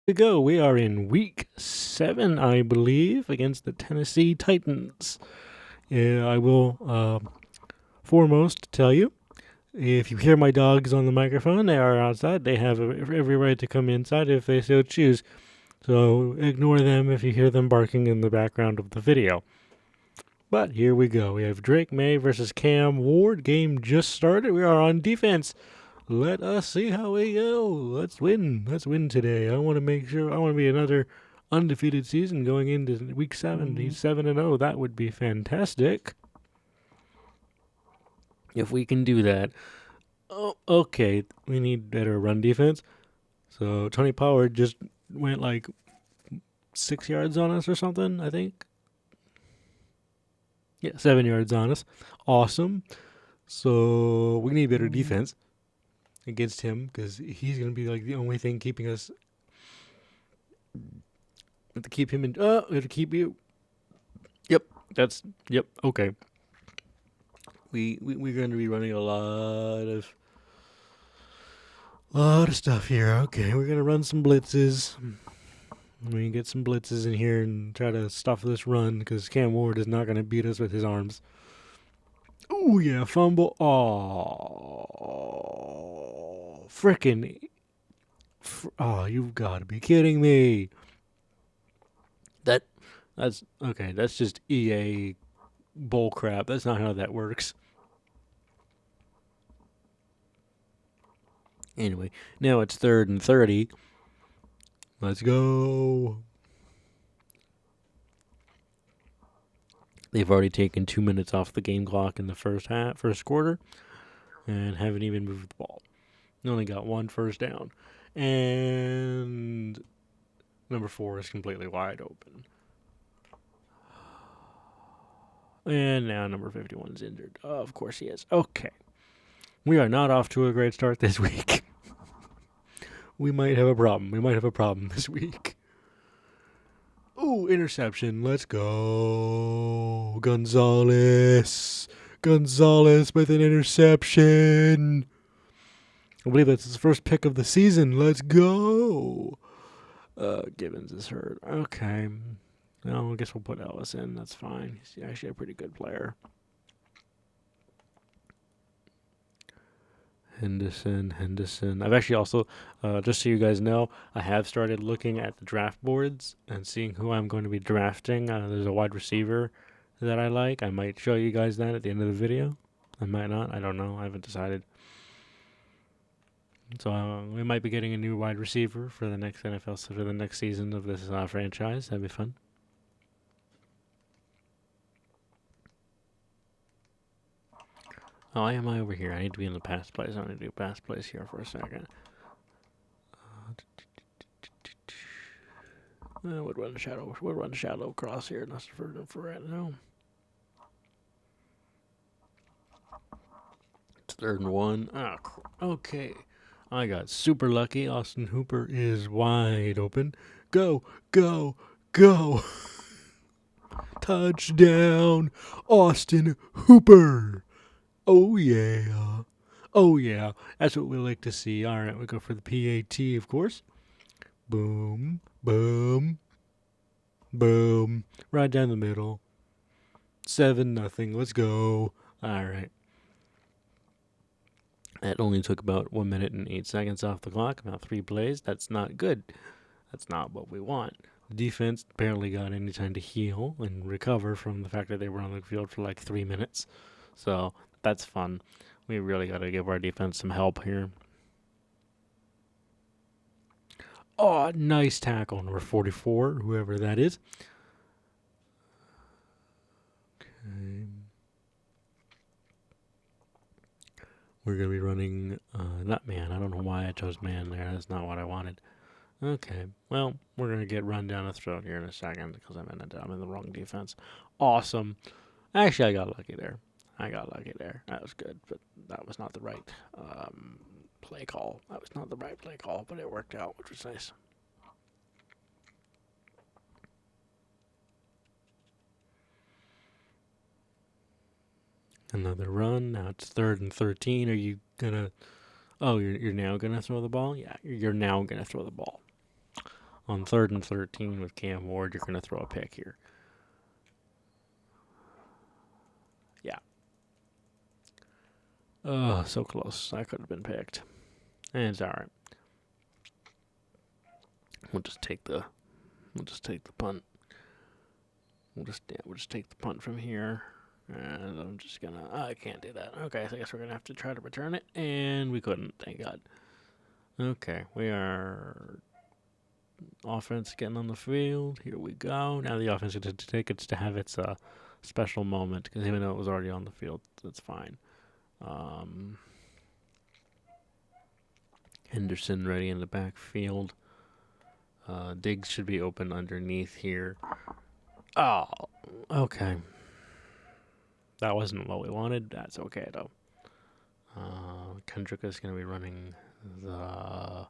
We go. We are in week 7, I believe, against the Tennessee Titans. Yeah, I will foremost tell you, if you hear my dogs on the microphone, they are outside. They have every right to come inside if they so choose. So ignore them if you hear them barking in the background of the video. But here we go. We have Drake May versus Cam Ward. Game just started. We are on defense. Let us see how we go. Let's win. Let's win today. I want to make sure. I want to be another undefeated season going into week 7. He's 7-0. That would be fantastic. If we can do that. Oh, okay. We need better run defense. So Tony Pollard just went like 6 yards on us or something, I think. Yeah, 7 yards on us. Awesome. So we need better defense against him because he's going to be like the only thing keeping us. Have to keep him in. We have to keep you. Yep. Okay. We're going to be running a lot of stuff here. Okay, we're going to run some blitzes. We can get some blitzes in here and try to stop this run because Cam Ward is not going to beat us with his arms. Oh yeah, fumble. Oh, frickin'. Oh, you've got to be kidding me. That's okay. That's just EA bull crap. That's not how that works. Anyway, now it's 3rd and 30. Let's go. They've already taken 2 minutes off the game clock in the first quarter, and haven't even moved the ball. They only got 1 first down, and number 4 is completely wide open. And now number 51 is injured. Oh, of course he is. Okay. We are not off to a great start this week. We might have a problem this week. Ooh, interception. Let's go. Gonzalez with an interception. I believe that's his first pick of the season. Let's go. Gibbons is hurt. Okay. No, I guess we'll put Ellis in. That's fine. He's actually a pretty good player. Henderson. I've actually also, just so you guys know, I have started looking at the draft boards and seeing who I'm going to be drafting. There's a wide receiver that I like. I might show you guys that at the end of the video. I might not. I don't know. I haven't decided. So we might be getting a new wide receiver for the next NFL, for the next season of this franchise. That'd be fun. Oh, why am I over here? I need to be in the pass plays. I'm going to do pass plays here for a second. Would run shadow cross here. That's for right now. It's 3rd and 1. Okay. I got super lucky. Austin Hooper is wide open. Go. Touchdown, Austin Hooper. Oh yeah. That's what we like to see. All right, we go for the PAT, of course. Boom. Right down the middle. 7-0. Let's go. All right. That only took about 1 minute and 8 seconds off the clock. About 3 plays. That's not good. That's not what we want. The defense barely got any time to heal and recover from the fact that they were on the field for like 3 minutes. So that's fun. We really got to give our defense some help here. Oh, nice tackle, number 44, whoever that is. Okay. We're going to be running, not man. I don't know why I chose man there. That's not what I wanted. Okay, well, we're going to get run down the throat here in a second because I'm in the wrong defense. Awesome. Actually, I got lucky there. That was good, but that was not the right play call. But it worked out, which was nice. Another run. Now it's 3rd and 13. Are you gonna? Oh, you're now gonna throw the ball? Yeah, you're now gonna throw the ball. On 3rd and 13 with Cam Ward, you're going to throw a pick here. Yeah. Oh, so close. I could have been picked. And it's all right. We'll just take the punt. We'll just take the punt from here. And I'm just gonna. I can't do that. Okay, so I guess we're gonna have to try to return it, and we couldn't. Thank God. Okay, we are offense getting on the field. Here we go. Now the offense gets to have its special moment, because even though it was already on the field, that's fine. Henderson ready in the backfield. Diggs should be open underneath here. Oh, okay. That wasn't what we wanted. That's okay, though. Kendrick is going to be running the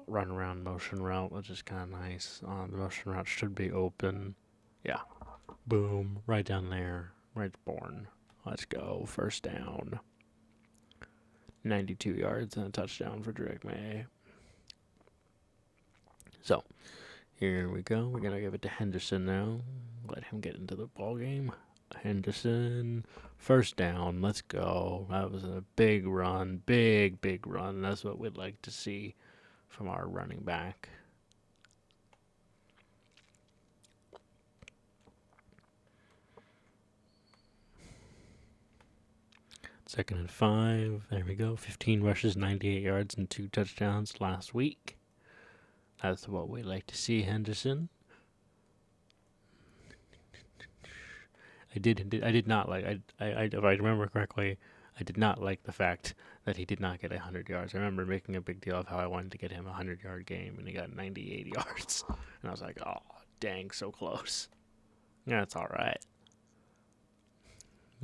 run around motion route, which is kind of nice. The motion route should be open. Yeah. Boom. Right down there. Right born. Let's go. First down. 92 yards and a touchdown for Drake May. So, here we go. We're going to give it to Henderson now. Let him get into the ball game. Henderson, first down. Let's go. That was a big run. Big run. That's what we'd like to see from our running back. Second and 5. There we go. 15 rushes, 98 yards, and 2 touchdowns last week. That's what we like to see, Henderson. I did not like. If I remember correctly, I did not like the fact that he did not get 100 yards. I remember making a big deal of how I wanted to get him a 100-yard game, and he got 98 yards. And I was like, oh, dang, so close. Yeah, it's all right.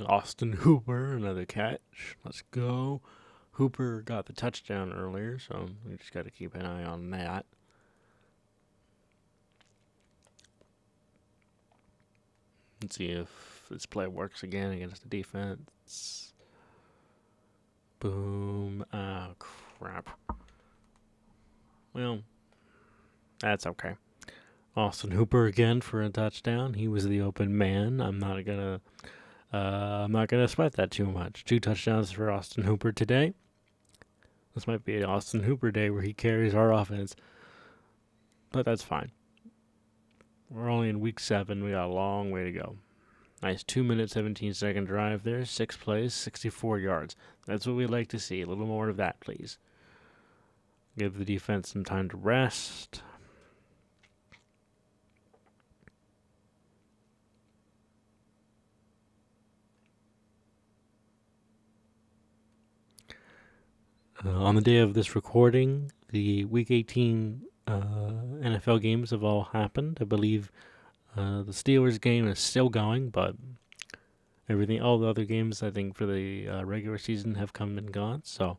Austin Hooper, another catch. Let's go. Hooper got the touchdown earlier, so we just got to keep an eye on that. Let's see if this play works again against the defense. Boom. Oh, crap. Well, that's okay. Austin Hooper again for a touchdown. He was the open man. I'm not gonna sweat that too much. 2 touchdowns for Austin Hooper today. This might be an Austin Hooper day where he carries our offense, but that's fine. We're only in week 7. We got a long way to go. Nice 2-minute, 17-second drive there. 6 plays, 64 yards. That's what we like to see. A little more of that, please. Give the defense some time to rest. On the day of this recording, the Week 18 NFL games have all happened. I believe the Steelers game is still going, but all the other games, I think, for the regular season have come and gone. So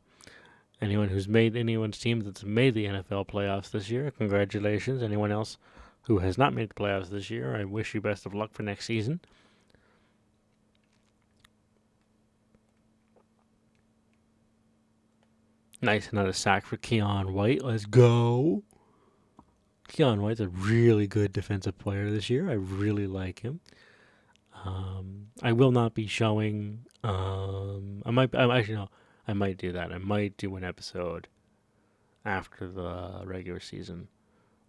anyone's team that's made the NFL playoffs this year, congratulations. Anyone else who has not made the playoffs this year, I wish you best of luck for next season. Nice, another sack for Keon White. Let's go. Keon White's a really good defensive player this year. I really like him. I will not be showing. I might do that. I might do an episode after the regular season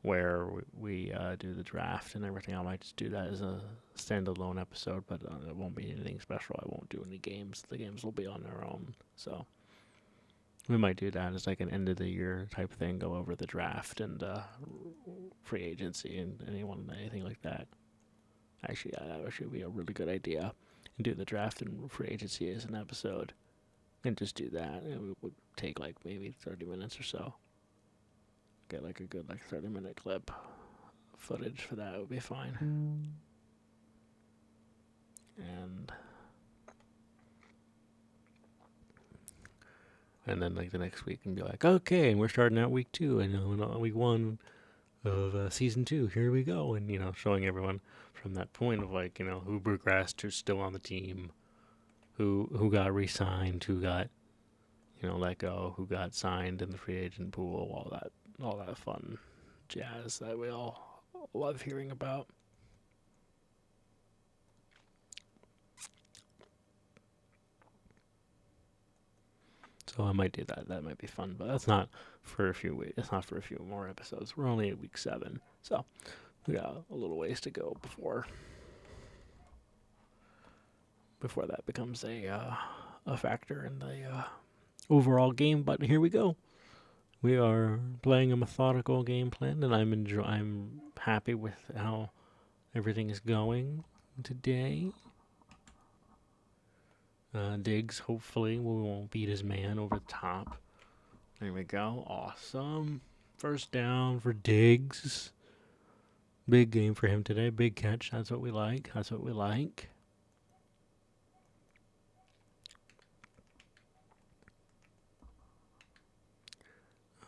where we do the draft and everything. I might just do that as a standalone episode, but it won't be anything special. I won't do any games. The games will be on their own. So we might do that as like an end of the year type thing. Go over the draft and free agency and anything like that. Actually, that should be a really good idea. And do the draft and free agency as an episode. And just do that. It would take like maybe 30 minutes or so. Get like a good 30-minute clip footage for that would be fine. And then like the next week and be like, okay, and we're starting out week 2 and week 1 of season 2. Here we go, and showing everyone from that point of who progressed, who's still on the team, who got re-signed, who got let go, who got signed in the free agent pool, all that fun jazz that we all love hearing about. So I might do that. That might be fun, but that's not for a few weeks. It's not for a few more episodes. We're only at week 7, so we got a little ways to go before that becomes a factor in the overall game. But here we go. We are playing a methodical game plan, and I'm happy with how everything is going today. Diggs, hopefully, won't beat his man over the top. There we go. Awesome. First down for Diggs. Big game for him today. Big catch. That's what we like. That's what we like.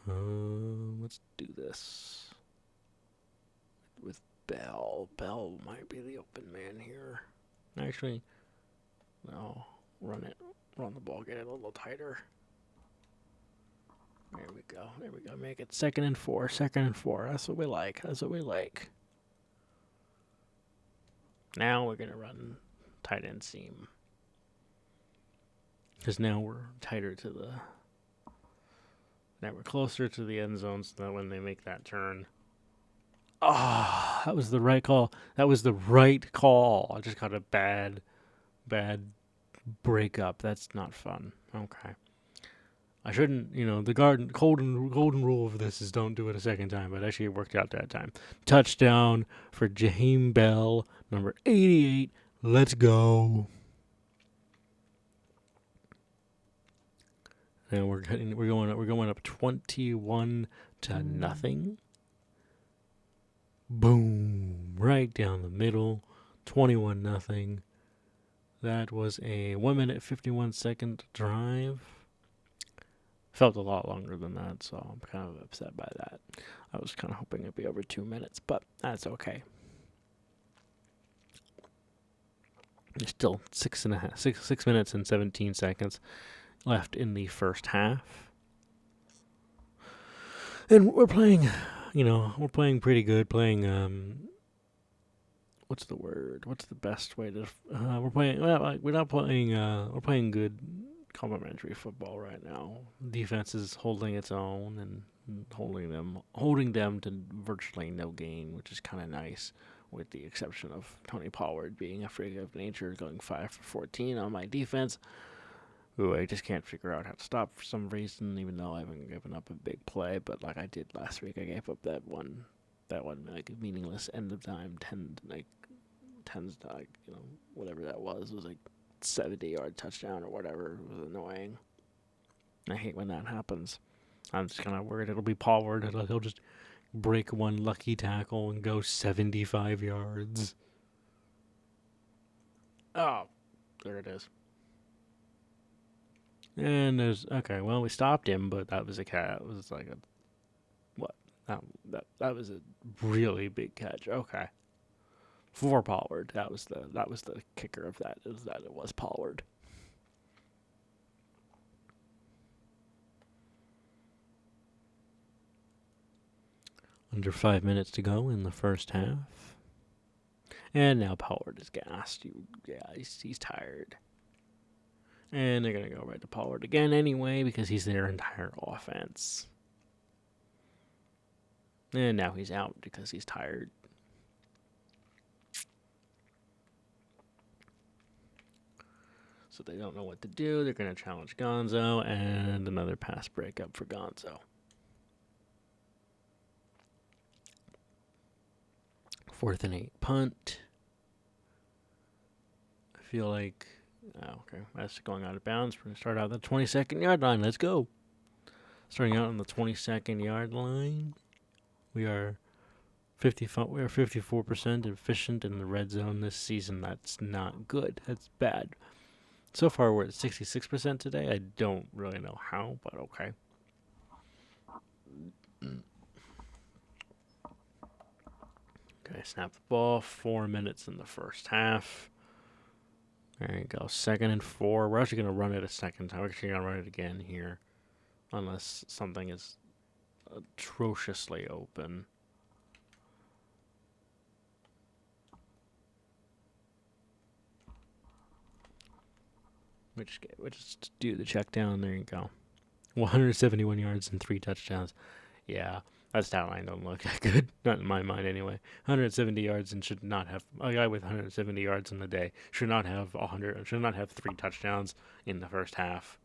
Let's do this with Bell. Bell might be the open man here. Actually, no. Run it. Run the ball. Get it a little tighter. There we go. There we go. Make it 2nd and 4. 2nd and 4. That's what we like. That's what we like. Now we're going to run tight end seam. Because now we're tighter to the... Now we're closer to the end zone so that when they make that turn... that was the right call. That was the right call. I just got a bad breakup. That's not fun. Okay. I shouldn't, the golden rule of this is don't do it a second time, but actually it worked out that time. Touchdown for Jaheim Bell, number 88. Let's go. And we're going up 21-0. Boom. Right down the middle. 21-0. That was a 1 minute 51 second drive. Felt a lot longer than that, so I'm kind of upset by that. I was kind of hoping it'd be over 2 minutes, but that's okay. There's still 6 minutes and 17 seconds left in the first half. And we're playing, we're playing pretty good. Playing, what's the word? What's the best way to? We're playing good complimentary football right now. Defense is holding its own and holding them to virtually no gain, which is kind of nice, with the exception of Tony Pollard being a freak of nature, going 5 for 14 on my defense, who I just can't figure out how to stop for some reason, even though I haven't given up a big play. But like I did last week, I gave up that one like meaningless end of time 10s to whatever that was like 70-yard touchdown or whatever. It was annoying. I hate when that happens. I'm just kind of worried it'll be Pollard. He'll just break one lucky tackle and go 75 yards. Oh, there it is. And we stopped him, but that was a cat. It was like that was a really big catch. Okay. For Pollard. That was the kicker of that, is that it was Pollard. Under 5 minutes to go in the first half. And now Pollard is gassed. He's tired. And they're going to go right to Pollard again anyway, because he's their entire offense. And now he's out because he's tired. So they don't know what to do. They're going to challenge Gonzo, and another pass breakup for Gonzo. 4th and 8 punt. I feel like, that's going out of bounds. We're going to start out at the 22nd yard line. Let's go. Starting out on the 22nd yard line. We are 54% efficient in the red zone this season. That's not good. That's bad. So far, we're at 66% today. I don't really know how, but okay. Okay, snap the ball. 4 minutes in the first half. There you go. 2nd and 4. We're actually going to run it a second time. We're actually going to run it again here, unless something is atrociously open. We'll just do the check down. There you go. 171 yards and 3 touchdowns. Yeah, that stat line don't look that good. Not in my mind, anyway. 170 yards and should not have a guy with 170 yards in the day should not have 100. Should not have 3 touchdowns in the first half.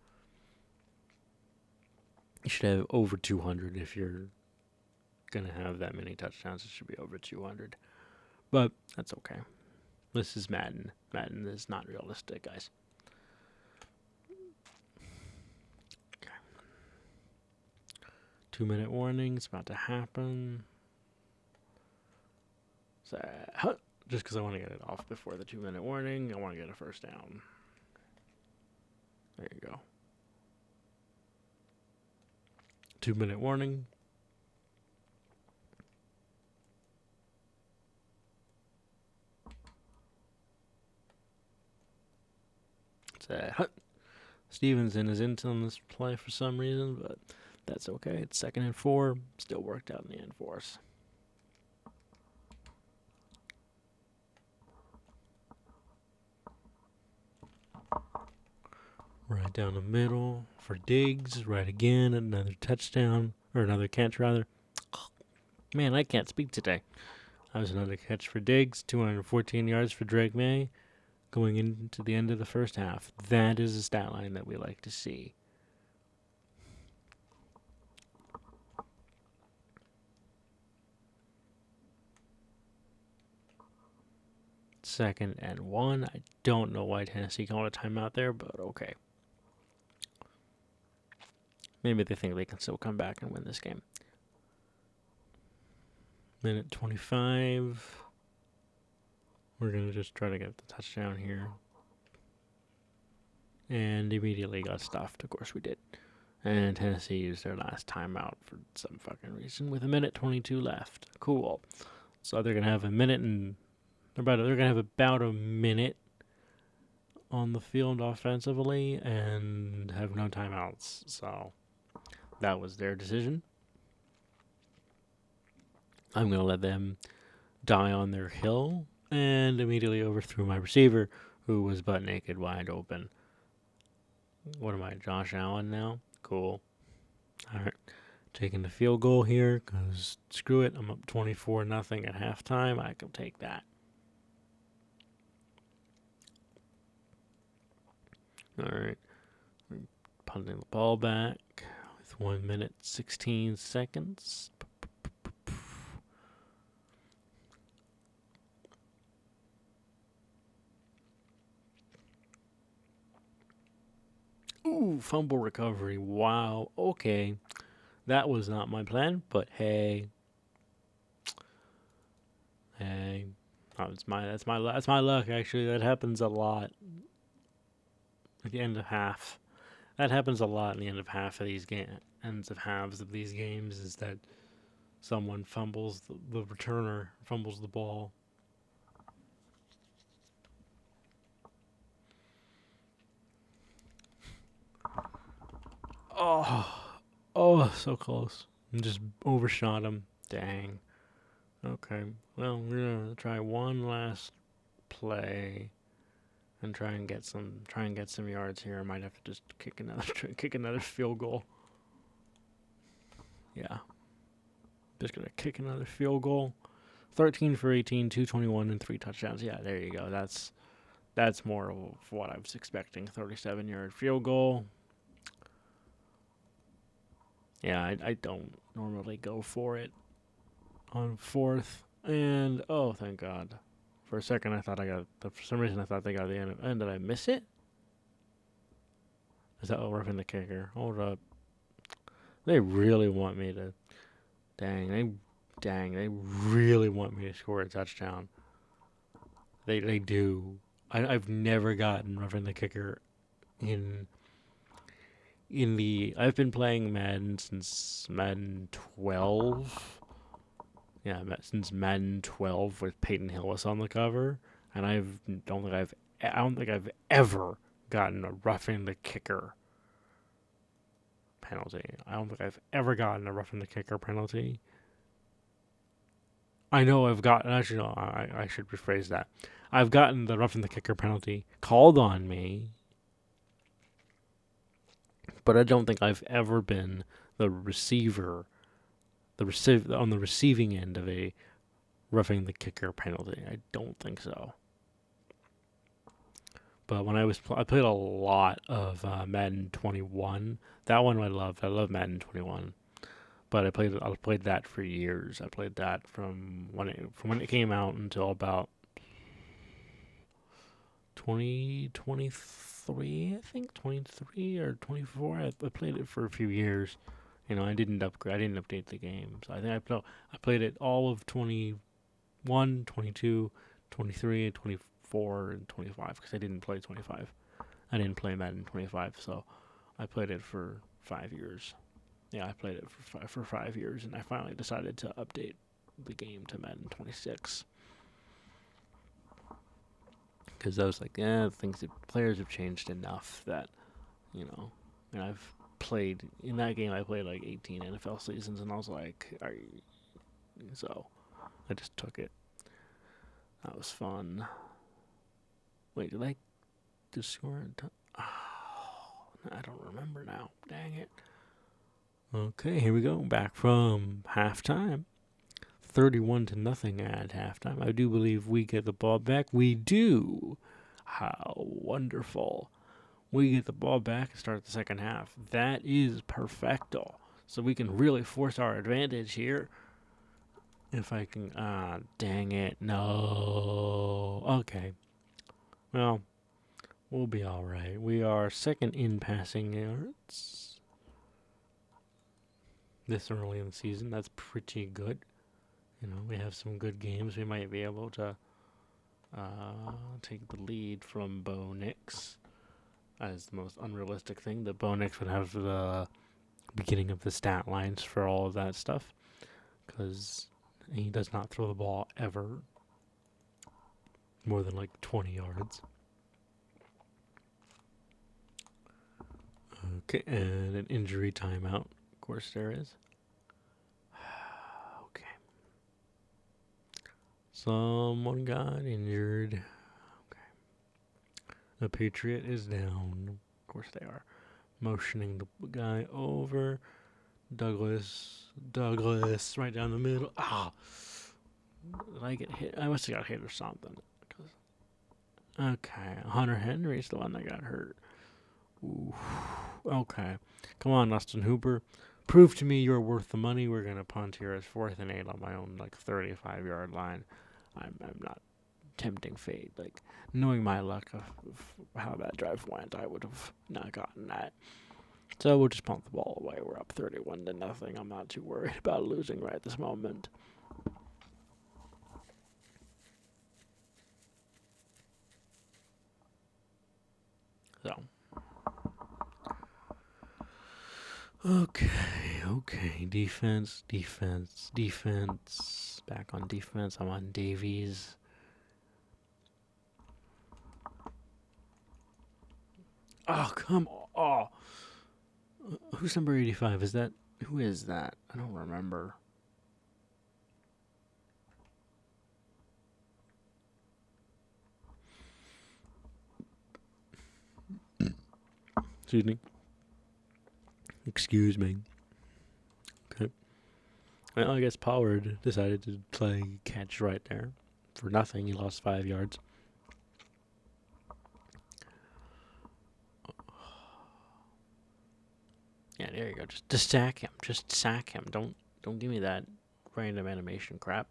You should have over 200 if you're gonna have that many touchdowns. It should be over 200. But that's okay. This is Madden. Madden is not realistic, guys. 2-minute warning. It's about to happen. So, just because I want to get it off before the 2-minute warning, I want to get a first down. There you go. 2-minute warning. Stevenson is into on this play for some reason, but that's okay. It's 2nd and 4. Still worked out in the end for us. Right down the middle for Diggs. Right again. Another touchdown. Or another catch, rather. Man, I can't speak today. That was another catch for Diggs. 214 yards for Drake May. Going into the end of the first half. That is a stat line that we like to see. Second and 1. I don't know why Tennessee called a timeout there, but okay. Maybe they think they can still come back and win this game. Minute 25. We're going to just try to get the touchdown here. And immediately got stuffed. Of course we did. And Tennessee used their last timeout for some fucking reason with 1:22 left. Cool. So they're going to have a minute and... They're going to have about a minute on the field offensively and have no timeouts. So that was their decision. I'm going to let them die on their hill and immediately overthrew my receiver, who was butt naked, wide open. What am I, Josh Allen now? Cool. All right. Taking the field goal here because screw it. I'm up 24-0 at halftime. I can take that. All right. We're punting the ball back with 1 minute, 16 seconds. Ooh, fumble recovery. Wow. Okay. That was not my plan, but hey. Hey. That's my luck actually. That happens a lot. At the end of half. That happens a lot in the end of half of these ends of halves of these games is that someone fumbles the returner fumbles the ball. Oh, so close. And just overshot him. Dang. Okay. Well, we're gonna try one last play and try and get some yards here. I might have to just kick another field goal. Yeah. Just gonna kick another field goal. 13 for 18, 221 and 3 touchdowns. Yeah, there you go. That's more of what I was expecting. 37-yard field goal. Yeah, I don't normally go for it on 4th. And, oh, thank God. For a second, I thought for some reason, I thought they got the end. And did I miss it? Is that roughing the kicker? Hold up. They really want me to. Dang, they really want me to score a touchdown. They do. I've never gotten roughing the kicker I've been playing Madden since Madden 12. Yeah, since Madden 12 with Peyton Hillis on the cover, and I don't think I've ever gotten a roughing the kicker penalty. I don't think I've ever gotten a roughing the kicker penalty. I know I've gotten. Actually, no, I should rephrase that. I've gotten the roughing the kicker penalty called on me But I don't think I've ever been the receiver, on the receiving end of a roughing the kicker penalty. I don't think so. But when I played a lot of Madden 21. That one I loved. I love Madden 21. But I played that for years. I played that from when it came out until about 2023, I think 23 or 24. I played it for a few years. I didn't upgrade. I didn't update the game. So I think I played it all of 21, 22, 23, and 24, and 25 because I didn't play 25. I didn't play Madden 25, so I played it for 5 years. Yeah, I played it for 5 years, and I finally decided to update the game to Madden 26. Because I was like, players have changed enough that, and I've played, in that game I played like 18 NFL seasons, and I was like, so I just took it. That was fun. Wait, did I just score? I don't remember now. Dang it. Okay, here we go. Back from halftime. 31-0 at halftime. I do believe we get the ball back. We do. How wonderful. We get the ball back and start the second half. That is perfecto. So we can really force our advantage here. If I can... dang it. No. Okay. Well, we'll be alright. We are second in passing yards. This early in the season. That's pretty good. We have some good games. We might be able to take the lead from Bo Nix as the most unrealistic thing. That Bo Nix would have the beginning of the stat lines for all of that stuff because he does not throw the ball ever more than like 20 yards. Okay, and an injury timeout. Of course there is. Okay. Someone got injured. Okay. The Patriot is down. Of course they are. Motioning the guy over. Douglas, right down the middle. Did I get hit? I must have got hit or something. Okay, Hunter Henry's the one that got hurt. Ooh. Okay. Come on, Austin Hooper. Prove to me you're worth the money. We're going to punt here as 4th and 8 on my own, 35-yard line. I'm not tempting fate. Knowing my luck of how that drive went, I would have not gotten that. So we'll just punt the ball away. We're up 31-0. I'm not too worried about losing right this moment. So. Okay. Defense. Back on defense. I'm on Davies. Oh, come on. Oh. Who's number 85? Who is that? I don't remember. Excuse me. Okay. Well, I guess Pollard decided to play catch right there. For nothing, he lost 5 yards. Yeah, there you go. Just sack him. Just sack him. Don't give me that random animation crap.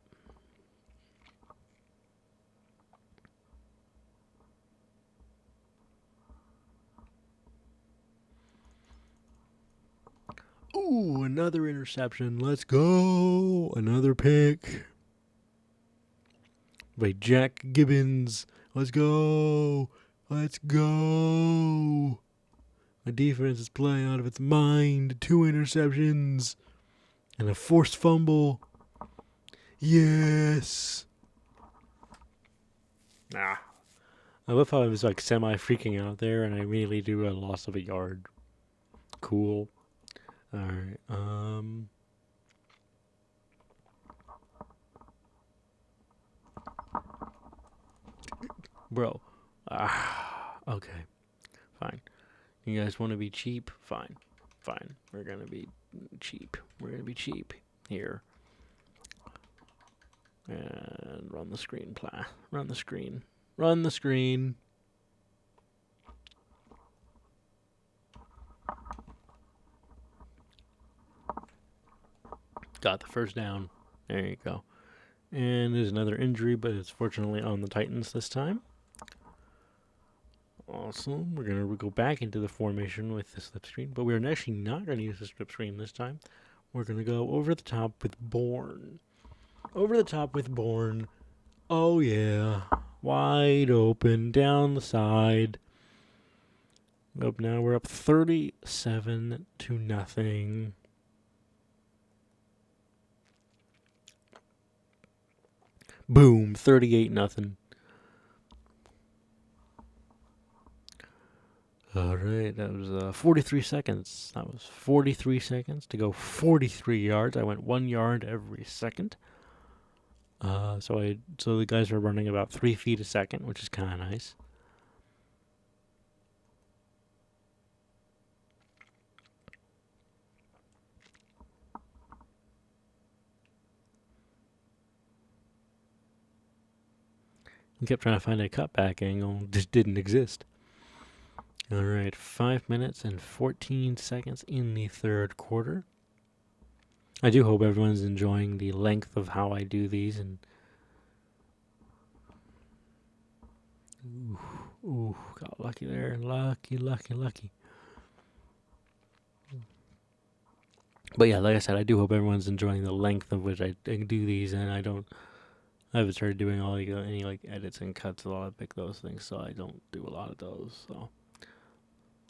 Ooh, another interception. Let's go. Another pick. By Jack Gibbons. Let's go. My defense is playing out of its mind. 2 interceptions. And a forced fumble. Yes. I love how I was semi-freaking out there and I immediately do a loss of a yard. Cool. Alright, Bro. Okay. Fine. You guys want to be cheap? Fine. Fine. We're going to be cheap. We're going to be cheap here. And run the screen, Run the screen. Run the screen. Got the first down. There you go. And there's another injury, but it's fortunately on the Titans this time. Awesome. We're going to go back into the formation with the slip screen, but we're actually not going to use the slip screen this time. We're going to go over the top with Bourne. Over the top with Bourne. Oh, yeah. Wide open, down the side. Up now, we're up 37-0. Boom, 38-0. All right, that was 43 seconds. That was 43 seconds to go 43 yards. I went 1 yard every second. So the guys are running about 3 feet a second, which is kind of nice. I kept trying to find a cutback angle, just didn't exist. All right, 5 minutes and 14 seconds in the third quarter. I do hope everyone's enjoying the length of how I do these. And ooh, got lucky there. Lucky. But yeah, like I said, I do hope everyone's enjoying the length of which I do these, and I haven't started doing any edits and cuts. A lot of pick those things, so I don't do a lot of those. So,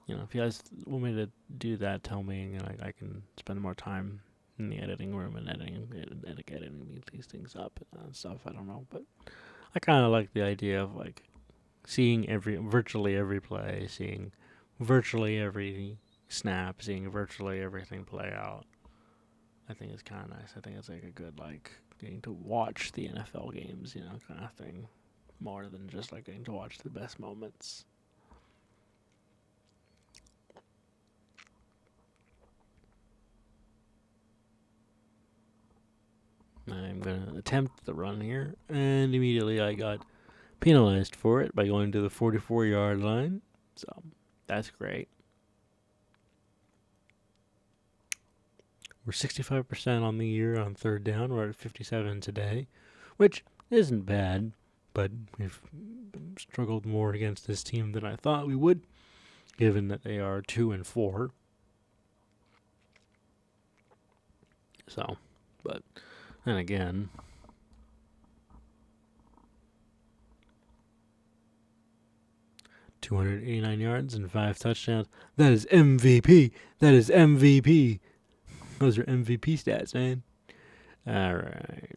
if you guys want me to do that, tell me, and I can spend more time in the editing room and editing these things up and stuff. I don't know, but I kind of like the idea of seeing virtually every play, seeing virtually every snap, seeing virtually everything play out. I think it's kind of nice. I think it's a good getting to watch the NFL games, kind of thing, more than just getting to watch the best moments. I'm going to attempt the run here, and immediately I got penalized for it by going to the 44-yard line, so that's great. We're 65% on the year on third down. We're at 57 today, which isn't bad, but we've struggled more against this team than I thought we would, given that they are 2-4. So, but then again, $289 yards and 5 touchdowns. That is MVP. Those are MVP stats, man. All right.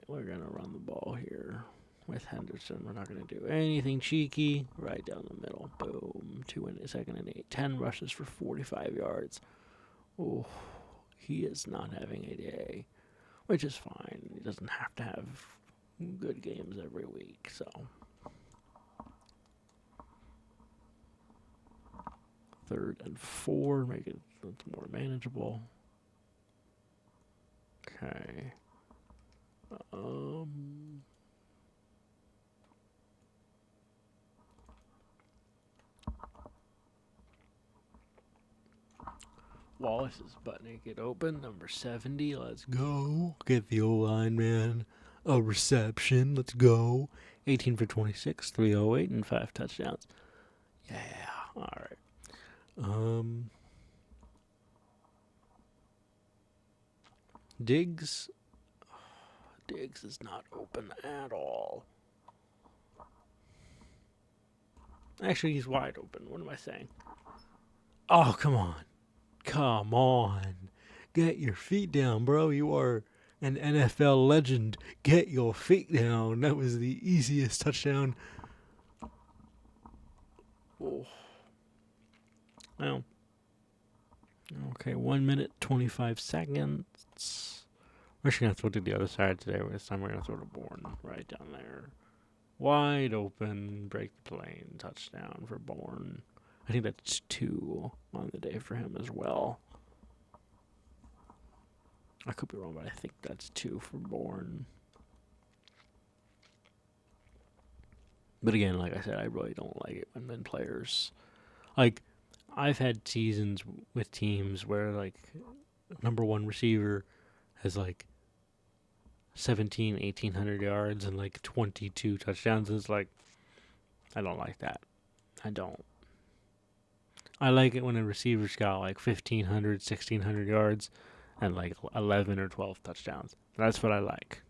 We're going to run the ball here with Henderson. We're not going to do anything cheeky. Right down the middle. Boom. 2nd and 8. 10 rushes for 45 yards. Oh, he is not having a day, which is fine. He doesn't have to have good games every week, so. 3rd and 4. Make it more manageable. Okay. Wallace is butt naked open. Number 70. Let's go. Get the O-line, man. A reception. Let's go. 18 for 26, 308, and 5 touchdowns. Yeah. All right. Diggs is not open at all. Actually, he's wide open. What am I saying? Oh, come on. Get your feet down, bro. You are an NFL legend. Get your feet down. That was the easiest touchdown. Oh. Well. Okay, 1 minute, 25 seconds. We're just going to throw to the other side today. This time we're going to throw to Bourne right down there. Wide open, break the plane, touchdown for Bourne. I think that's 2 on the day for him as well. I could be wrong, but I think that's 2 for Bourne. But again, like I said, I really don't like it when players... Like, I've had seasons with teams where, like, number 1 receiver has, like, 1,800 yards and, like, 22 touchdowns. It's like, I don't like that. I don't. I like it when a receiver's got, like, 1,500, 1,600 yards and, like, 11 or 12 touchdowns. That's what I like.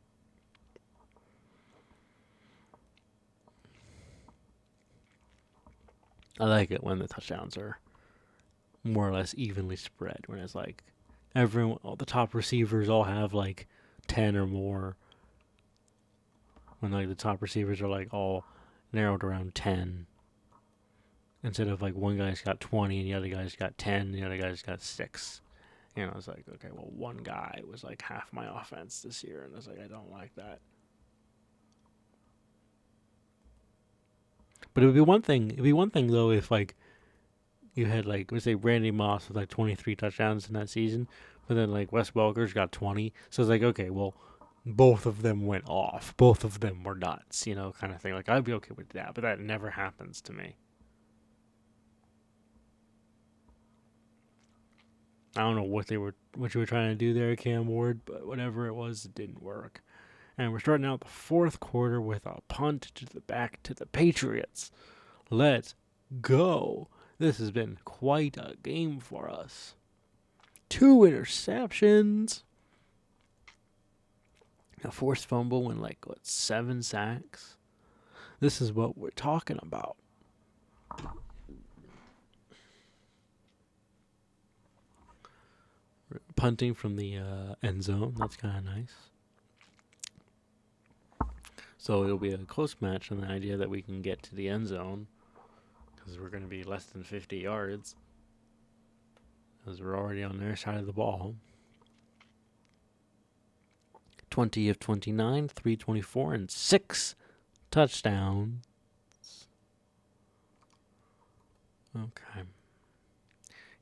I like it when the touchdowns are more or less evenly spread. When it's like all the top receivers all have like 10 or more. When like the top receivers are like all narrowed around 10. Instead of like one guy's got 20 and the other guy's got 10 and the other guy's got 6. You know, it's like, okay, well, one guy was like half my offense this year. And it's like, I don't like that. But it would be one thing. It'd be one thing though if like you had like, let's say Randy Moss with like 23 touchdowns in that season, but then like Wes Welker's got 20. So it's like, okay, well, both of them went off. Both of them were nuts, you know, kind of thing. Like I'd be okay with that, but that never happens to me. I don't know what you were trying to do there, Cam Ward, but whatever it was, it didn't work. And we're starting out the fourth quarter with a punt to the back to the Patriots. Let's go. This has been quite a game for us. 2 interceptions. A forced fumble and 7 sacks. This is what we're talking about. Punting from the end zone. That's kind of nice. So it'll be a close match on the idea that we can get to the end zone. Because we're going to be less than 50 yards. Because we're already on their side of the ball. 20 of 29, 324, and 6 touchdowns. Okay.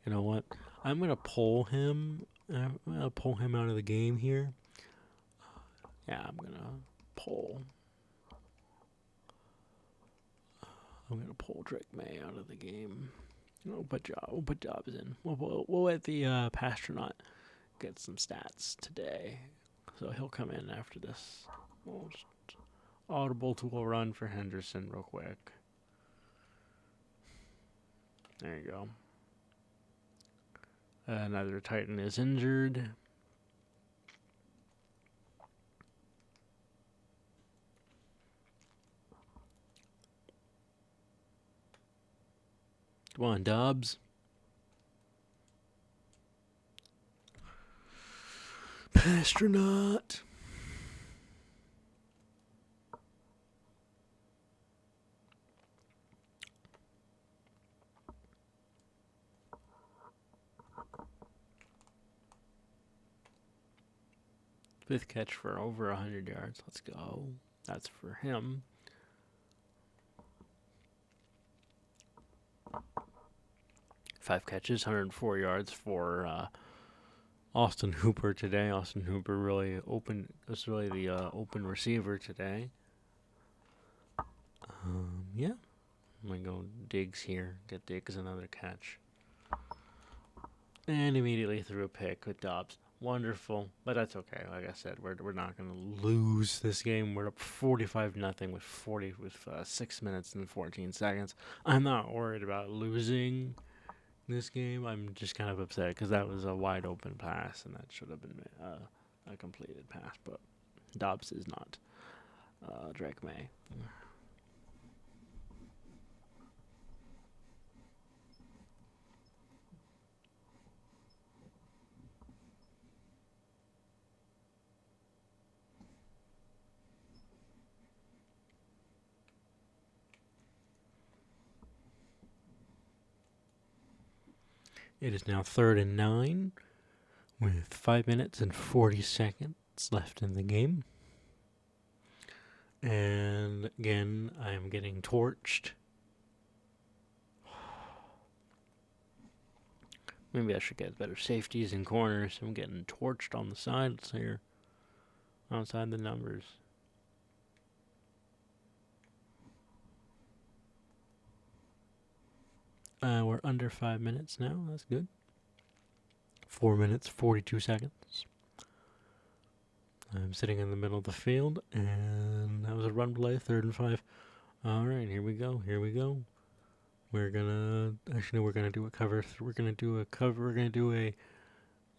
You know what? I'm going to pull him. I'm going to pull him out of the game here. Yeah, I'm going to pull. I'm going to pull Drake May out of the game. We'll put Jobs in. We'll let the Pastronaut get some stats today. So he'll come in after this. We'll just audible to a run for Henderson real quick. There you go. Another Titan is injured. Come on, Dobbs. Pastronaut. Fifth catch for over 100 yards. Let's go. That's for him. Five catches, 104 yards for Austin Hooper today. Austin Hooper really was really the open receiver today. Yeah. I'm going to go Diggs here. Get Diggs another catch. And immediately threw a pick with Dobbs. Wonderful. But that's okay. Like I said, we're not going to lose this game. We're up 45-0 with 6 minutes and 14 seconds. I'm not worried about losing this game. I'm just kind of upset because that was a wide open pass and that should have been a completed pass. But Dobbs is not Drake May. It is now 3rd and 9 with 5 minutes and 40 seconds left in the game. And again, I am getting torched. Maybe I should get better safeties and corners. I'm getting torched on the sides here. Outside the numbers. We're under 5 minutes now. That's good. 4 minutes, 42 seconds. I'm sitting in the middle of the field, and that was a run play, 3rd and 5. All right, here we go. Here we go. We're gonna we're gonna do a cover. We're gonna do a cover. We're gonna do a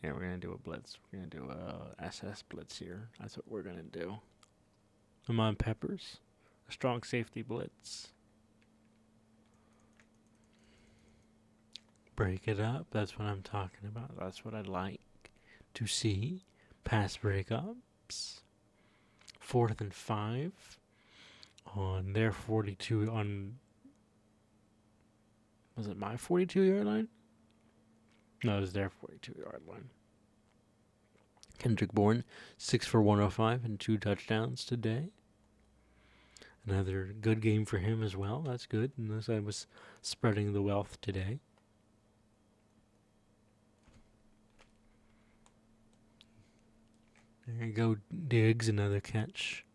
we're gonna do a blitz. We're gonna do a SS blitz here. That's what we're gonna do. I'm on Peppers, a strong safety blitz. Break it up. That's what I'm talking about. That's what I'd like to see. Pass breakups. 4th and 5 on their 42 on. Was it my 42-yard line? No, it was their 42-yard line. Kendrick Bourne, 6 for 105 and 2 touchdowns today. Another good game for him as well. That's good, unless I was spreading the wealth today. There you go, Diggs, another catch.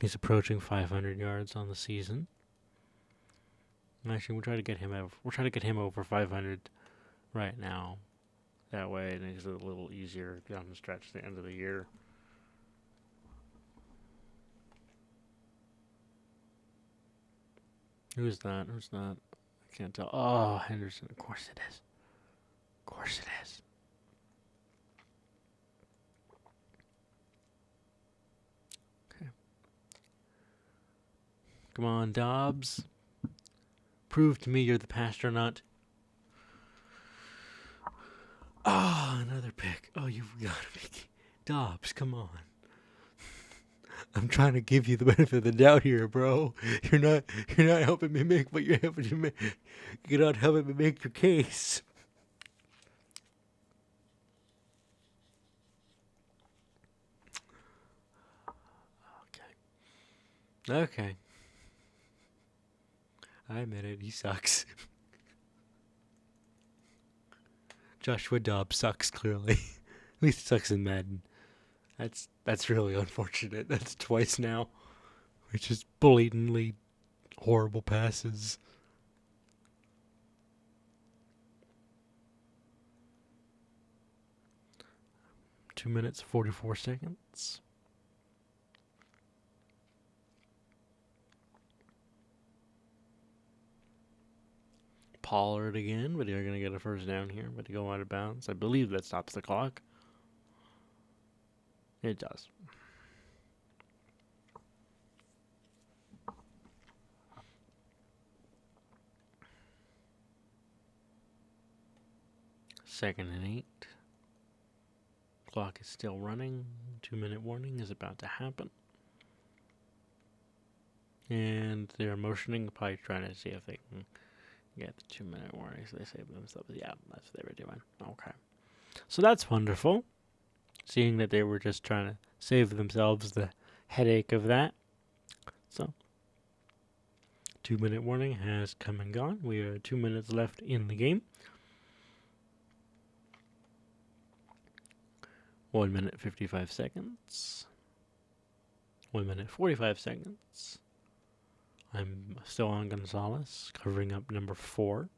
He's approaching 500 yards on the season. Actually, we'll try to get him over 500 right now. That way it makes it a little easier down the stretch at the end of the year. Who's that? I can't tell. Oh, Henderson. Of course it is. Okay. Come on, Dobbs. Prove to me you're the pastronaut. Oh, another pick. Oh, you've got to be. Dobbs, come on. I'm trying to give you the benefit of the doubt here, bro. You're not helping me make what you're helping me make. You're not helping me make your case. Okay. I admit it, he sucks. Joshua Dobbs sucks, clearly. At least he sucks in Madden. That's really unfortunate. That's twice now. Which is blatantly horrible passes. Two minutes, 44 seconds. Pollard again, but they're going to get a first down here, but to go out of bounds. I believe that stops the clock. It does. Second and 8. Clock is still running. 2-minute warning is about to happen. And they're motioning, probably trying to see if they can get the 2-minute warning, so they save themselves. Yeah, that's what they were doing. Okay. So that's wonderful. Seeing that they were just trying to save themselves the headache of that. So, 2-minute warning has come and gone. We are 2 minutes left in the game. 1 minute, 55 seconds. 1 minute, 45 seconds. I'm still on Gonzalez, covering up number 4.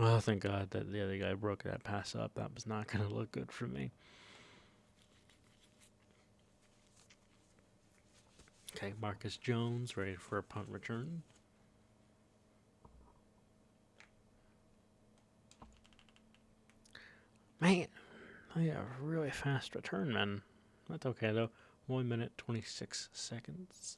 Oh, thank God that the other guy broke that pass up. That was not going to look good for me. Okay, Marcus Jones ready for a punt return. Man, I have a really fast return, man. That's okay, though. 1 minute, 26 seconds.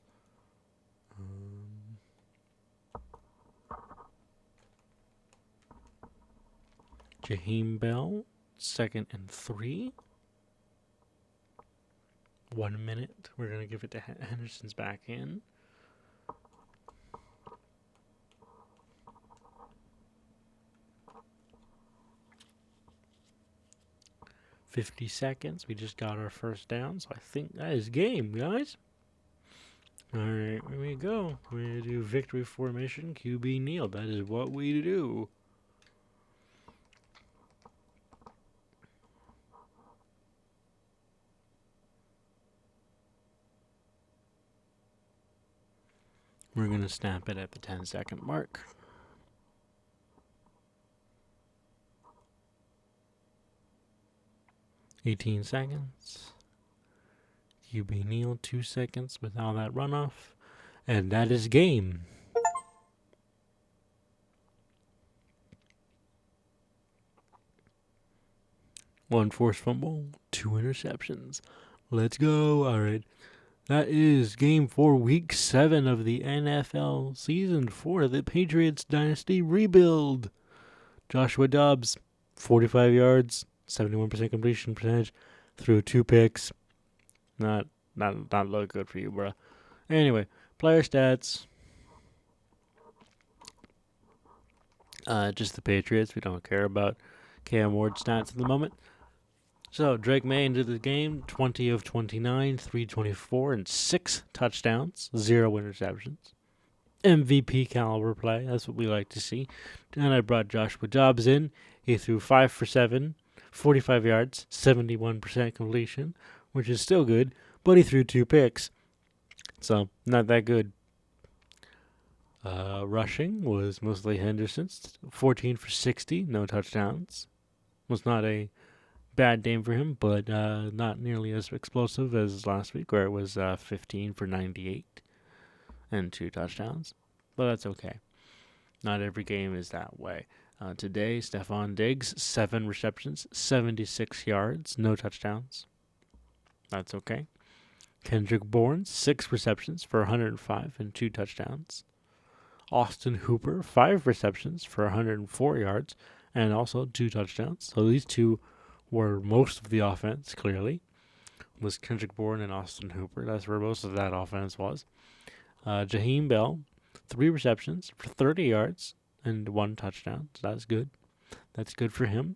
Jaheim Bell, 2nd and 3. 1 minute. We're going to give it to Henderson's back in. $50. We just got our first down, so I think that is game, guys. Alright, here we go. We're going to do victory formation, QB kneel. That is what we do. We're going to snap it at the 10-second mark. $18 seconds. QB kneel, 2 seconds with all that runoff. And that is game. One forced fumble, 2 interceptions. Let's go. All right. That is game for week 7 of the NFL season for the Patriots dynasty rebuild. Joshua Dobbs, 45 yards, 71% completion percentage, threw 2 picks. Not look good for you, bro. Anyway, player stats. Just the Patriots. We don't care about Cam Ward stats at the moment. So, Drake May into the game, 20 of 29, 324, and 6 touchdowns, 0 interceptions. MVP caliber play, that's what we like to see. And I brought Joshua Dobbs in. He threw 5 for 7, 45 yards, 71% completion, which is still good, but he threw 2 picks. So, not that good. Rushing was mostly Henderson's, 14 for 60, no touchdowns. Was not a bad game for him, but not nearly as explosive as last week, where it was 15 for 98 and 2 touchdowns. But that's okay. Not every game is that way. Today, Stephon Diggs, 7 receptions, 76 yards, no touchdowns. That's okay. Kendrick Bourne, 6 receptions for 105 and 2 touchdowns. Austin Hooper, 5 receptions for 104 yards and also 2 touchdowns. So these two were most of the offense, clearly, was Kendrick Bourne and Austin Hooper. That's where most of that offense was. Jaheim Bell, 3 receptions for 30 yards and 1 touchdown. So that's good. That's good for him.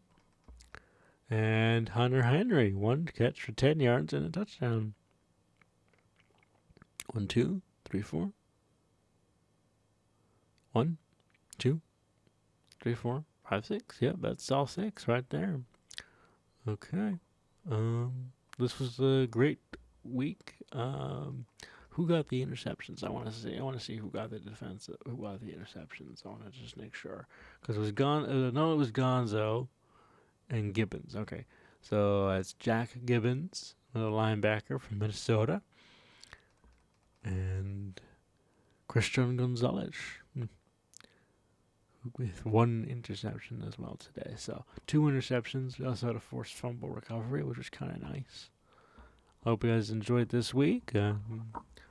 And Hunter Henry, 1 catch for 10 yards and a touchdown. 1, 2, 3, 4. 1, 2, 3, 4, 5, 6. Yep, that's all 6 right there. Okay. This was a great week. Who got the interceptions? I want to see. I want to see who got the defense. Who got the interceptions? I want to just make sure because it was it was Gonzo and Gibbons. Okay, so it's Jack Gibbons, the linebacker from Minnesota, and Christian Gonzalez with 1 interception as well today. So 2 interceptions. We also had a forced fumble recovery, which was kind of nice. Hope you guys enjoyed this week.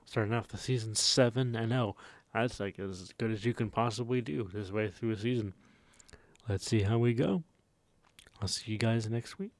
Starting off the season 7-0. That's like as good as you can possibly do this way through a season. Let's see how we go. I'll see you guys next week.